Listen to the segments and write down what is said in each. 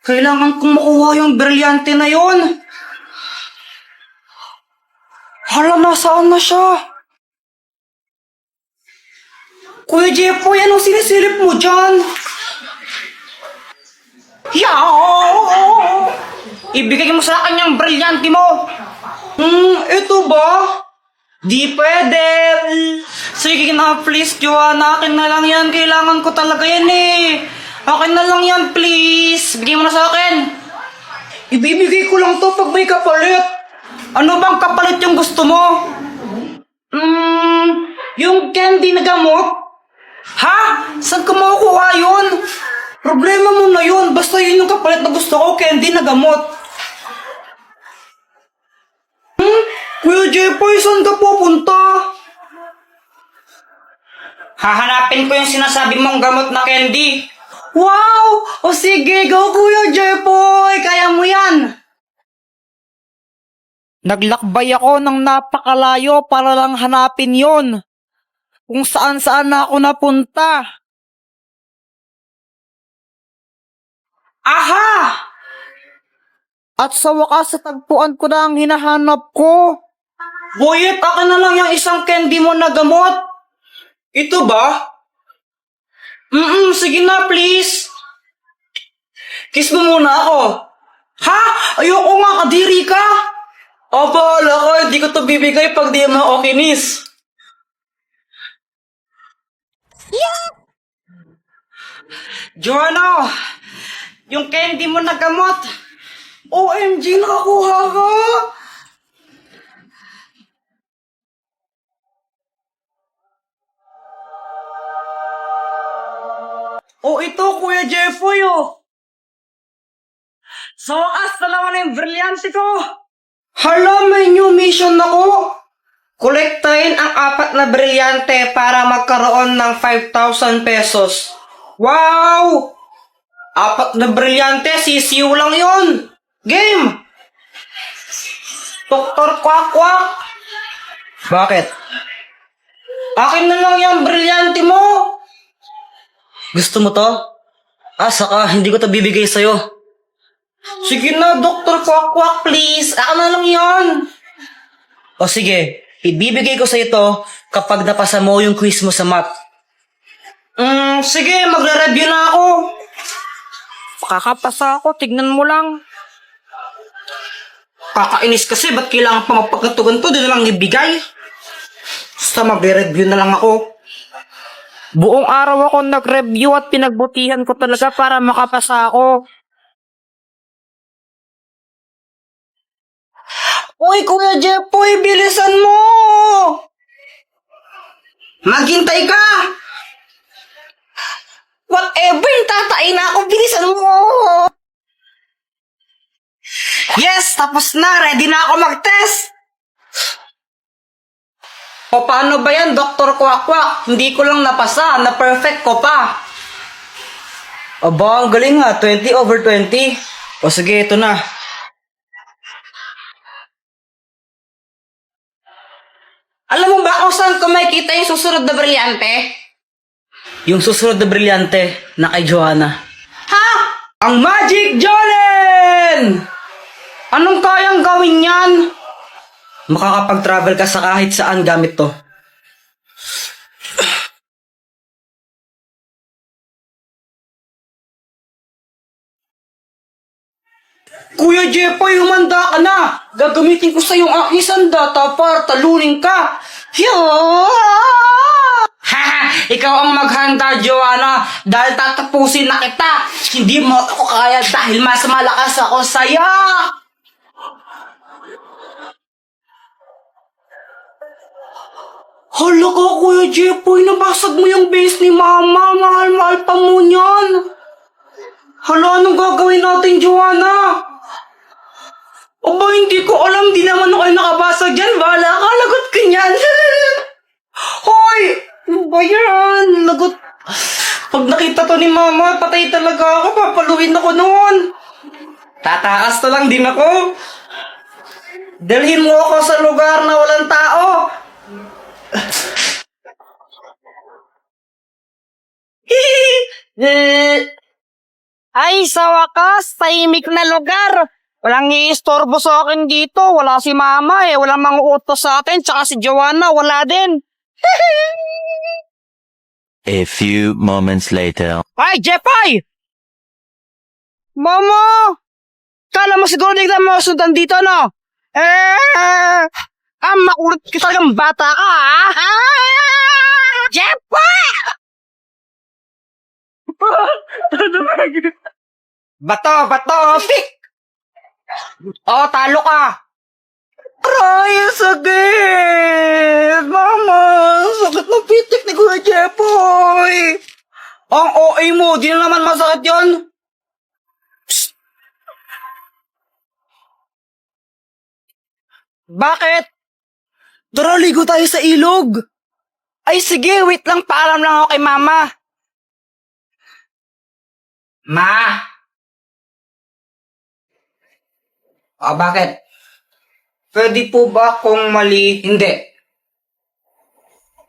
Kailangan kong makuha yung brilyante na yon. Hala, nasaan na siya? Kuya Jepoy, anong sinisilip mo dyan? Yaw! Ibigay mo sa akin yung brilyante mo. Ito ba? Di pwede. Sige na, please, Joanna. Akin na lang yan. Kailangan ko talaga yan eh. Akin na lang yan, please. Bigay mo na sa akin. Ibibigay ko lang to pag may kapalit. Ano bang kapalit yung gusto mo? Yung candy na gamot? Ha? Saan ka makukuha yun? Problema mo na yun. Basta yun yung kapalit na gusto ko, candy na gamot. Kuya Jepoy, saan ka pupunta? Hahanapin ko yung sinasabi mong gamot na candy. Wow! O sige, go Kuya Jepoy! Kaya mo yan! Naglakbay ako ng napakalayo para lang hanapin yon. Kung saan-saan na ako napunta. Aha! At sa wakas, tagpuan ko na ang hinahanap ko. Boyet, akin na lang yung isang candy mo na gamot. Ito ba? Sige na, please. Kiss mo muna ako. Ha? Ayoko nga, kadiri ka. Bahala ka, hindi ko to bibigay pag di mo ako kinis. Joanna, yung candy mo na gamot. OMG, nakakuha ka. Ito, Kuya Jeffoy, Sa wakas, dalawa na yung brilyante ko. Hala, may new mission ako. Kolektahin ang 4 na brilyante para magkaroon ng 5,000 pesos. Wow! 4 na brilyante, sisiw lang yon. Game! Doktor Kwak Kwak. Bakit? Akin na lang yung brilyante mo. Gusto mo to? Saka hindi ko to bibigay sa'yo. Sige na, Dr. Kwak Kwak, please. Ako na lang yan. O sige, ibibigay ko sa'yo to kapag napasa mo yung quiz mo sa math. Sige, magre-review na ako. Kakapasa ako, tignan mo lang. Kakainis kasi, ba't kailangan pa mapagkatugan to? Di na lang ibigay. Basta magre-review na lang ako. Buong araw ako nag-review at pinagbutihan ko talaga para makapasa ako. Uy, Kuya Jepoy, bilisan mo! Maghintay ka! Whatever, tatain na ako, bilisan mo! Yes, tapos na, ready na ako mag-test! O paano ba yan, Dr. Kwak Kwak? Hindi ko lang napasa, na-perfect ko pa. Aba, ang galing nga, 20/20. O sige, ito na. Alam mo ba kung saan ko makikita yung susunod na brilyante? Yung susunod na brilyante na kay Joanna. Ha? Ang Magic Jolen! Anong kayang gawin yan? Makakapag-travel ka sa kahit saan gamit to. Kuya Jepoy, humanda ka na. Gagamitin ko sa yung aking sandata para talunin ka. Haha, ikaw ang maghanda, Joanna, dahil tatapusin na kita. Hindi mo ako kaya dahil mas malakas ako sa'yo. Hala ka, Kuya Jepoy, nabasag mo yung base ni Mama. Mahal-mahal pa mo niyan. Hala, anong gagawin natin, Joanna? Aba, hindi ko alam. Di naman ako nakabasag dyan. Bahala ka, lagot ka niyan. Hoy! Ano ba yan? Lagot. Pag nakita to ni Mama, patay talaga ako. Papaluin ako noon. Tataas na lang din ako. Dalhin mo ako sa lugar na walang tao. Hihihi! Ay, sa wakas, tahimik na lugar. Walang iistorbo sa akin dito. Wala si Mama eh. Walang mga utos sa atin. Tsaka si Joanna, wala din. A few moments later. Ay, Jepay! Mama! Kala mo siguro di kita masusundan dito, no? Makulit ka talagang bata ka, ha? Jepay! Bato, pick! Oh, talo ka! Aray, ang sakit! Mama, ang sakit ng pitik ni Kuya Jepoy! Ang OA mo, di na naman masakit yon. Bakit? Tara, ligo tayo sa ilog! Ay, sige, wait lang, paalam lang ako kay Mama. Ma! Bakit? Pwede po ba kung mali? Hindi.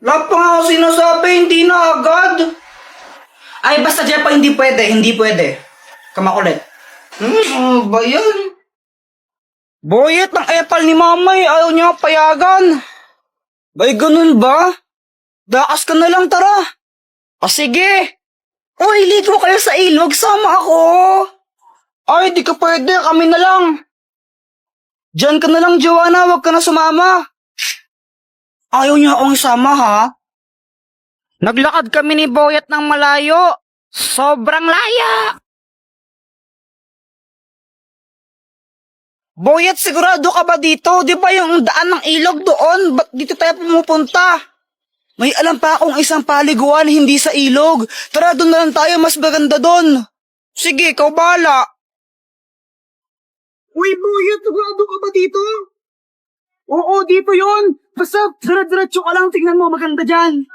Lahat pa nga ako sinasabi, hindi na agad. Ay, basta Jepa, hindi pwede. Kamakulit. Ba yan? Boyet ng epal ni Mama eh, ayaw niya payagan. Bay, ganun ba? Dakas ka na lang, tara. Sige. Uy, ligo kayo sa ilog, sama ako. Ay, di ka pwede, kami na lang. Diyan ka na lang, Joanna, wag ka na sumama. Ayaw niya akong isama, ha? Naglakad kami ni Boyet ng malayo. Sobrang laya. Boyet, sigurado ka ba dito? Di ba yung daan ng ilog doon? Ba't dito tayo pumupunta? May alam pa akong isang paliguan, hindi sa ilog. Tara, doon na lang tayo, mas maganda doon. Sige, ikaw bahala. Uy, Boyet, sigurado ka ba dito? Oo, dito yon. Basta, diretso ka lang, tingnan mo, maganda dyan.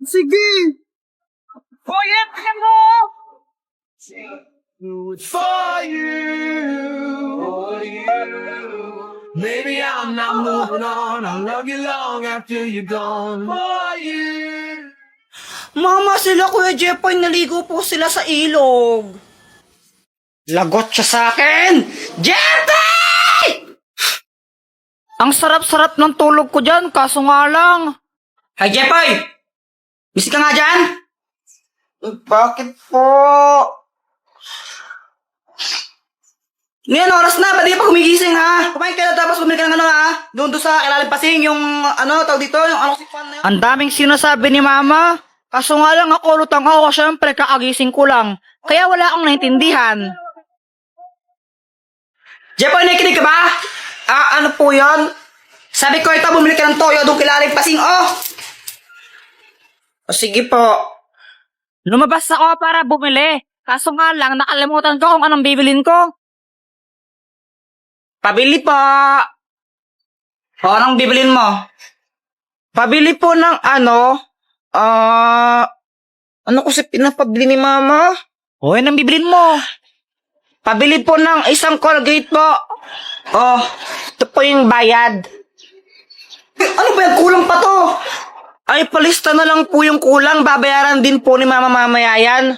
Sige. Boyet, tingnan mo! For you. Maybe I'm not moving on. I'll love you long after you're gone. For you. Mama, sila Kuya Jepoy, naligo po sila sa ilog. Lagot siya sa akin! Jepoy! Ang sarap-sarap ng tulog ko dyan, kaso nga lang. Hi, Jepoy! Busy ka nga dyan? Bakit po? Ngayon, oras na. Ba't di ka pa gumigising, ha? Kumain ka na tapos bumili ka ng ano, ha? Doon sa Ilalim Pasing, yung tawag dito, yung si Juan na yun. Ang daming sinasabi ni Mama. Kaso nga lang ako, lutang ako, syempre kakagising ko lang. Kaya wala akong naintindihan. Jepoy, nakikinig ka ba? Ano po yan? Sabi ko, ito, bumili ka ng toyo doon kay Ilalim Pasing, oh! O, sige po. Lumabas ako para bumili. Kaso nga lang, nakalimutan ko kung anong bibilin ko. Pabili po. O, anong bibilin mo? Pabili po ng ano kasi pinapabili ni Mama? O, yan ang bibilin mo. Pabili po ng isang Colgate po. Oh, ito po yung bayad. Ano ba yan? Kulang pa to. Ay, palista na lang po yung kulang. Babayaran din po ni Mama mamaya yan.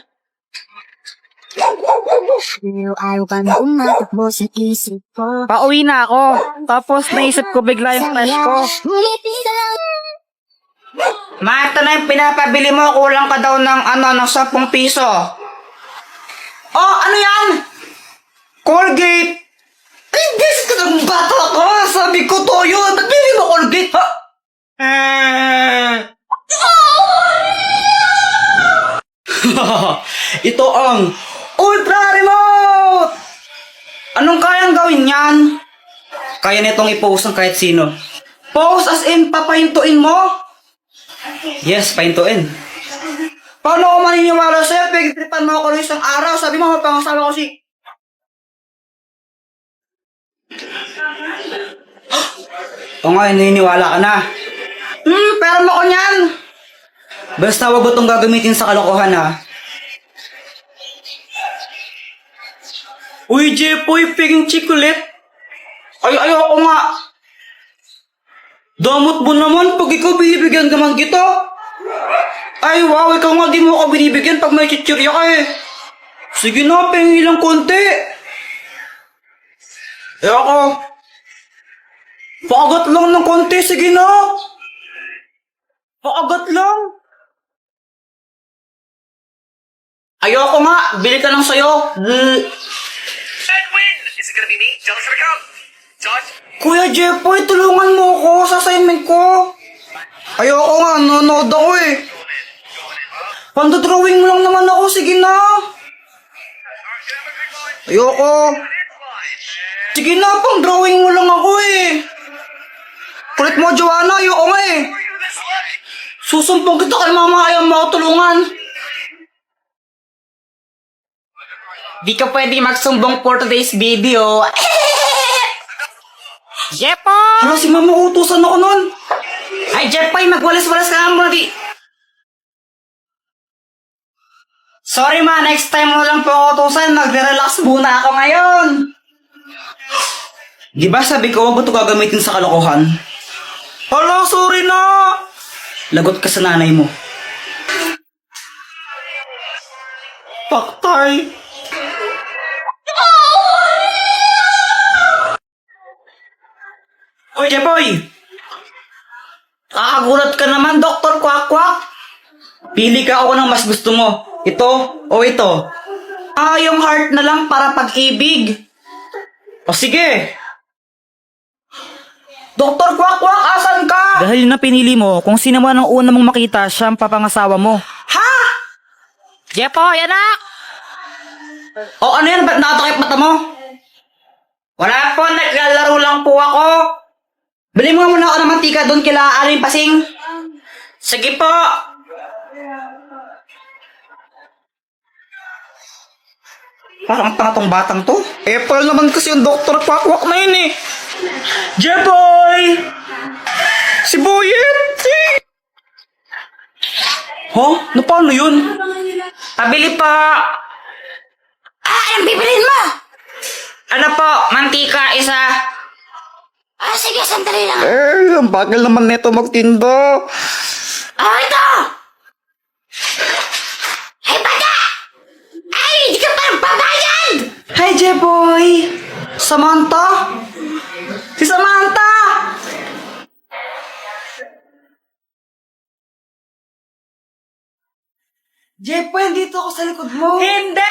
Ayaw ka na umatakbo sa isip ko. Pauwi na ako. Tapos naisip ko bigla yung flash ko. Ngumiti ka lang. Ma, ito na yung pinapabili mo. Kulang ka daw ng ng 10 piso. Oh, ano yan? Colgate. Ay, beses ka ng bata ka. Sabi ko to yun. Ba't bili mo Colgate, ha? Ito ang Ultra Remote! Anong kayang gawin yan? Kaya nitong i-post ng kahit sino. Post as in, papahintuin mo? Yes, pahintuin. Paano ako maniniwala sa'yo? Pagtripan mo ako ng isang araw. Sabi mo, mapangasawa ko si... O nga, naniniwala ka na. Pero mo ko niyan. Basta wag mo itong gagamitin sa kalokohan, ha? Uy, Jepoy, piging chikulit. Ayoko nga. Damot mo naman pag ikaw binibigyan naman kita. Ay, wow, ikaw nga di mo ako binibigyan pag may chichirya ka eh. Sige na, pengi lang konti. Eh ako, paagat lang ng konti, sige na. Paagat lang. Ayoko nga, bili ka lang sa'yo. Kuya Jeffoy, tulungan mo ako sa assignment ko. Ayoko nga, nanonood ako eh. Pandodrawing mo lang naman ako, sige na. Ayoko. Sige na, pang drawing mo lang ako eh. Kulit mo, Joanna, ayoko nga eh. Susumpong kita kay mama, ayaw mo ako tulungan. Di ka pwede magsumbong for today's video. Jepoy! Hala, si mama, utusan ako nun. Ay, Jepoy, magwalis-walis ka nga muna di. Sorry ma, next time mo lang po ako utusan. Magre-relax muna ako ngayon. Di ba sabi ko, huwag mo ito gagamitin sa kalokohan? Hala, sorry na. Lagot ka sa nanay mo. Paktay. Oy, Jepoy! Kakagulat ka naman, Dr. Kwak-Kwak. Pili ka ako ng mas gusto mo. Ito o ito. Yung heart na lang para pag-ibig. O sige. Dr. Kwak-Kwak, asan ka? Dahil na pinili mo, kung sino man ang una mong makita, siya ang papangasawa mo. Ha? Jepoy, anak! O ano yan? Ba't nakatakip mata mo? Wala po, naglalaro lang po ako. Bili mo nga muna ako ng mantika doon kila Aling Pasing. Sige po. Parang tanga tong batang to. Apple naman kasi yung Dr. Kwak-Kwak na yun eh. Jeboy! Si Boyet! Huh? Na paano yun? Pabili po. Anong bibilin mo? Ano po, mantika isa. Sige, sandali lang. Ang bagal naman neto magtinda. Ito! Ay, bata! Ay, hindi ka pa babayad! Hi, Jeboy! Samantha? Si Samantha! Jeboy, dito ako sa likod mo. Hindi!